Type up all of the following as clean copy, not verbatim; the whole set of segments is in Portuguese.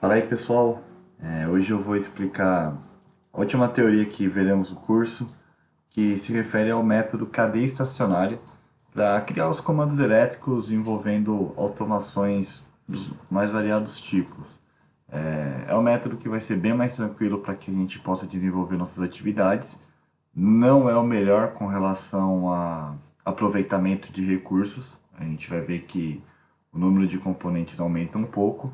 Fala aí pessoal, hoje eu vou explicar a última teoria que veremos no curso, que se refere ao método cadeia estacionária para criar os comandos elétricos envolvendo automações dos mais variados tipos. É um método que vai ser bem mais tranquilo para que a gente possa desenvolver nossas atividades. Não é o melhor com relação a aproveitamento de recursos. A gente vai ver que o número de componentes aumenta um pouco.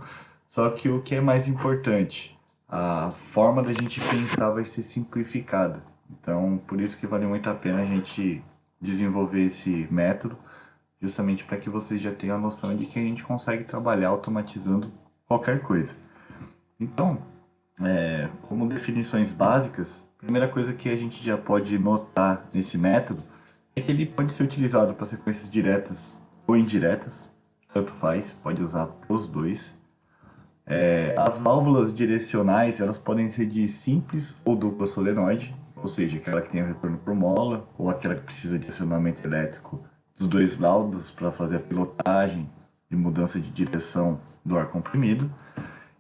Só que o que é mais importante, a forma da gente pensar vai ser simplificada. Então, por isso que vale muito a pena a gente desenvolver esse método, justamente para que vocês já tenham a noção de que a gente consegue trabalhar automatizando qualquer coisa. Então, como definições básicas, a primeira coisa que a gente já pode notar nesse método é que ele pode ser utilizado para sequências diretas ou indiretas, tanto faz, pode usar para os dois. As válvulas direcionais, elas podem ser de simples ou dupla solenoide, ou seja, aquela que tem o retorno por mola, ou aquela que precisa de acionamento elétrico dos dois lados para fazer a pilotagem e mudança de direção do ar comprimido.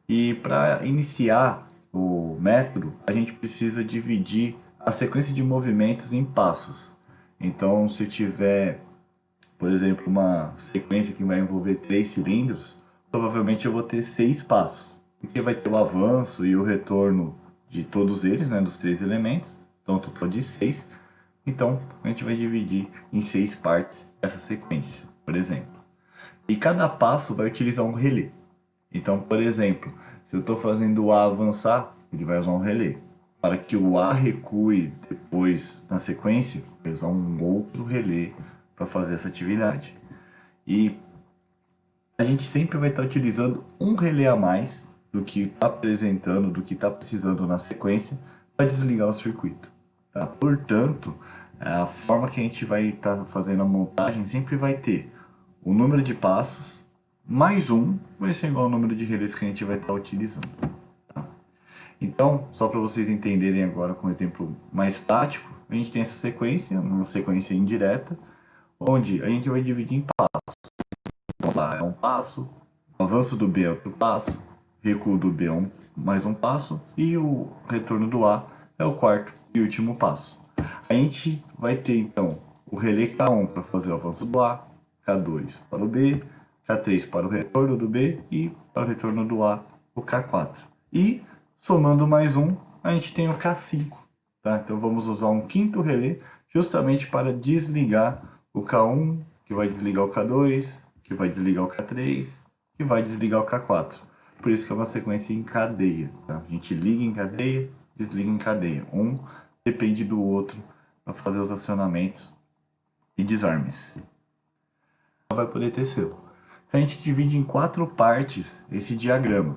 E para iniciar o método, a gente precisa dividir a sequência de movimentos em passos. Então, se tiver, por exemplo, uma sequência que vai envolver 3 cilindros, provavelmente eu vou ter 6 passos, porque vai ter o avanço e o retorno de todos eles, né, dos 3 elementos, então um total de 6. Então a gente vai dividir em 6 partes essa sequência, por exemplo. E cada passo vai utilizar um relé. Então, por exemplo, se eu estou fazendo o A avançar, ele vai usar um relé. Para que o A recue depois na sequência, vai usar um outro relé para fazer essa atividade. E a gente sempre vai estar utilizando um relé a mais do que está apresentando, do que está precisando na sequência, para desligar o circuito. Tá? Portanto, a forma que a gente vai estar fazendo a montagem sempre vai ter o número de passos mais um, vai ser igual ao número de relés que a gente vai estar utilizando. Tá? Então, só para vocês entenderem agora com um exemplo mais prático, a gente tem essa sequência, uma sequência indireta, onde a gente vai dividir em passos. Então, lá é um passo, o avanço do B é outro passo, recuo do B é mais um passo e o retorno do A é o quarto e último passo. A gente vai ter então o relé K1 para fazer o avanço do A, K2 para o B, K3 para o retorno do B e para o retorno do A, o K4. E somando mais um, a gente tem o K5. Tá? Então vamos usar um quinto relé justamente para desligar o K1, que vai desligar o K2, que vai desligar o K3, que vai desligar o K4. Por isso que é uma sequência em cadeia. Tá? A gente liga em cadeia, desliga em cadeia. Um depende do outro para fazer os acionamentos e desarmes. Vai poder ter selo. A gente divide em 4 partes esse diagrama.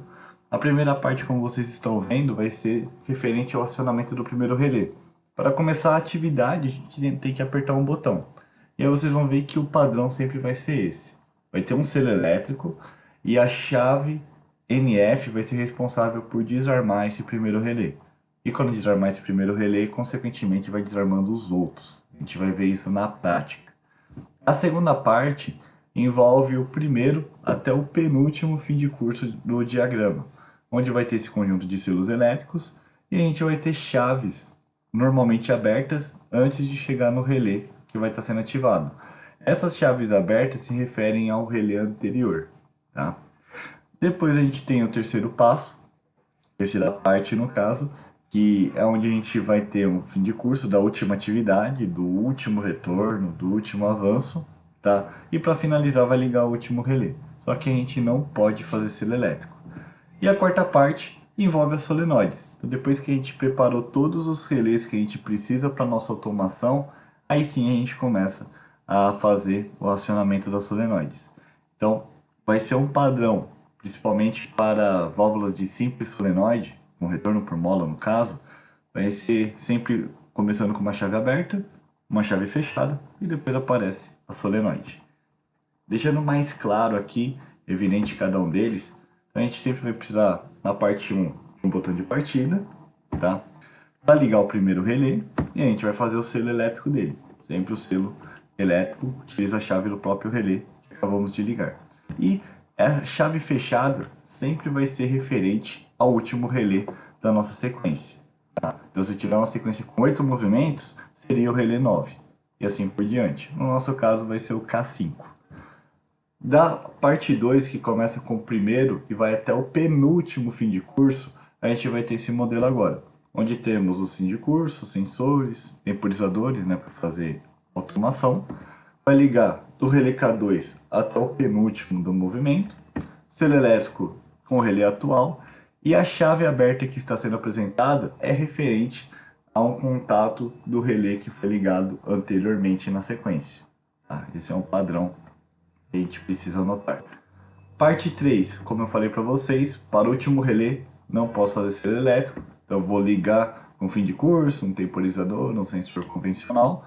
A primeira parte, como vocês estão vendo, vai ser referente ao acionamento do primeiro relé. Para começar a atividade, a gente tem que apertar um botão. E aí vocês vão ver que o padrão sempre vai ser esse. Vai ter um selo elétrico e a chave NF vai ser responsável por desarmar esse primeiro relé. E quando desarmar esse primeiro relé, consequentemente vai desarmando os outros. A gente vai ver isso na prática. A segunda parte envolve o primeiro até o penúltimo fim de curso do diagrama, onde vai ter esse conjunto de selos elétricos e a gente vai ter chaves normalmente abertas antes de chegar no relé que vai estar sendo ativado. Essas chaves abertas se referem ao relé anterior. Tá? Depois a gente tem o terceiro passo, terceira parte no caso, que é onde a gente vai ter um fim de curso da última atividade, do último retorno, do último avanço, tá? E para finalizar vai ligar o último relé. Só que a gente não pode fazer selo elétrico. E a quarta parte envolve as solenoides. Então, depois que a gente preparou todos os relés que a gente precisa para nossa automação, aí sim a gente começa a fazer o acionamento das solenoides. Então, vai ser um padrão, principalmente para válvulas de simples solenoide, com retorno por mola no caso, vai ser sempre começando com uma chave aberta, uma chave fechada e depois aparece a solenoide. Deixando mais claro aqui, evidente cada um deles, a gente sempre vai precisar, na parte 1, de um botão de partida, tá? Para ligar o primeiro relé, e a gente vai fazer o selo elétrico dele. Sempre o selo elétrico utiliza a chave do próprio relé que acabamos de ligar. E a chave fechada sempre vai ser referente ao último relé da nossa sequência. Tá? Então, se eu tiver uma sequência com 8 movimentos, seria o relé 9. E assim por diante. No nosso caso, vai ser o K5. Da parte 2, que começa com o primeiro e vai até o penúltimo fim de curso, a gente vai ter esse modelo agora, onde temos os fim de curso, sensores, temporizadores, né, para fazer automação. Vai ligar do relé K2 até o penúltimo do movimento, selo elétrico com o relé atual, e a chave aberta que está sendo apresentada é referente a um contato do relé que foi ligado anteriormente na sequência. Tá? Esse é um padrão que a gente precisa anotar. Parte 3, como eu falei para vocês, para o último relé não posso fazer selo elétrico, então eu vou ligar um fim de curso, um temporizador, um sensor convencional,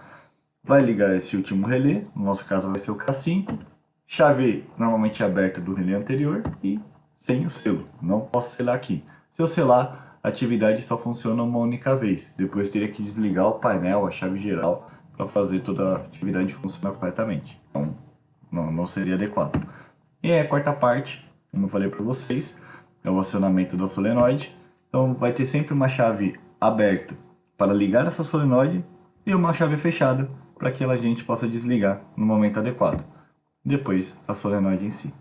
vai ligar esse último relé, no nosso caso vai ser o K5, chave normalmente aberta do relé anterior e sem o selo, não posso selar aqui. Se eu selar, a atividade só funciona uma única vez, depois teria que desligar o painel, a chave geral, para fazer toda a atividade funcionar corretamente. Então, não seria adequado. E a quarta parte, como eu falei para vocês, é o acionamento da solenoide. Então vai ter sempre uma chave aberta para ligar essa solenoide e uma chave fechada para que a gente possa desligar no momento adequado. Depois a solenoide em si.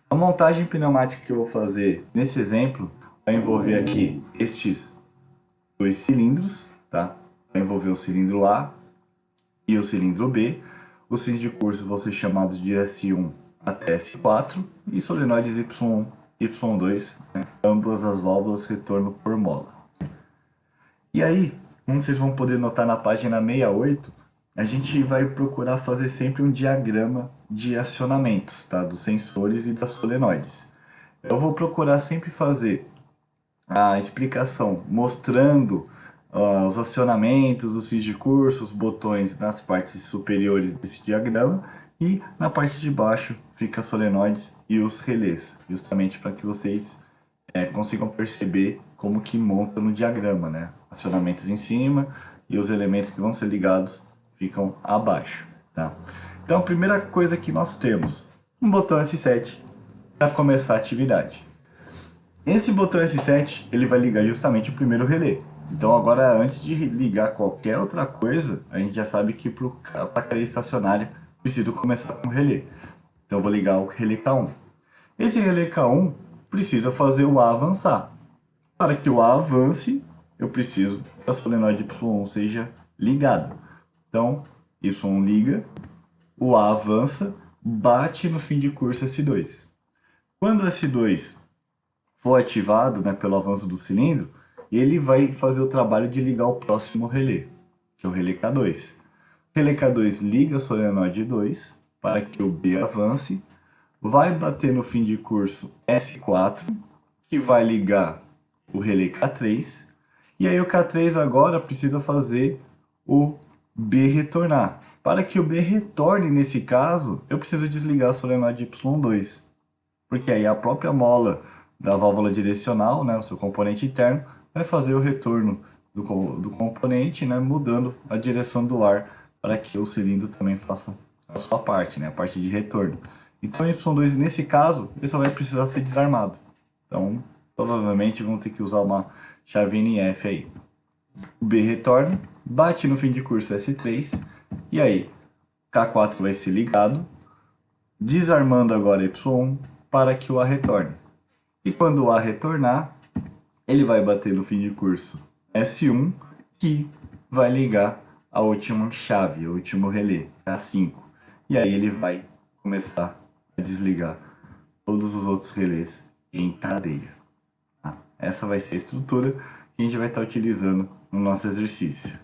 A montagem pneumática que eu vou fazer nesse exemplo vai envolver aqui estes dois cilindros, tá? Vai envolver o cilindro A e o cilindro B. Os fins de curso vão ser chamados de S1 até S4 e solenoides Y1 e Y2, né? Ambas as válvulas retorno por mola. E aí, como vocês vão poder notar na página 68, a gente vai procurar fazer sempre um diagrama de acionamentos, tá? Dos sensores e das solenoides. Eu vou procurar sempre fazer a explicação mostrando os acionamentos, os fins de curso, os botões nas partes superiores desse diagrama e na parte de baixo fica as solenoides e os relés, justamente para que vocês consigam perceber como que monta no diagrama, né? Acionamentos em cima e os elementos que vão ser ligados ficam abaixo, tá? Então a primeira coisa que nós temos, um botão S7 para começar a atividade. Esse botão S7 ele vai ligar justamente o primeiro relé. Então agora, antes de ligar qualquer outra coisa, a gente já sabe que para a cadeia estacionária preciso começar com o relé. Então eu vou ligar o relé K1. Esse relé K1 precisa fazer o A avançar. Para que o A avance, eu preciso que a solenoide Y1 seja ligada. Então, Y1 liga, o A avança, bate no fim de curso S2. Quando o S2 for ativado, né, pelo avanço do cilindro, ele vai fazer o trabalho de ligar o próximo relé, que é o relé K2. O relé K2 liga a solenoide 2 para que o B avance, vai bater no fim de curso S4, que vai ligar o relé K3, e aí o K3 agora precisa fazer o B retornar. Para que o B retorne nesse caso, eu preciso desligar a solenoide Y2, porque aí a própria mola da válvula direcional, né, o seu componente interno, vai fazer o retorno do componente, né, mudando a direção do ar para que o cilindro também faça a sua parte, né, a parte de retorno. Então o Y2 nesse caso, ele só vai precisar ser desarmado. Então provavelmente vão ter que usar uma chave NF aí. O B retorna, bate no fim de curso S3, e aí K4 vai ser ligado, desarmando agora Y1 para que o A retorne. E quando o A retornar, ele vai bater no fim de curso S1, que vai ligar a última chave, o último relé, K5. E aí ele vai começar a desligar todos os outros relés em cadeia. Essa vai ser a estrutura que a gente vai estar utilizando no nosso exercício.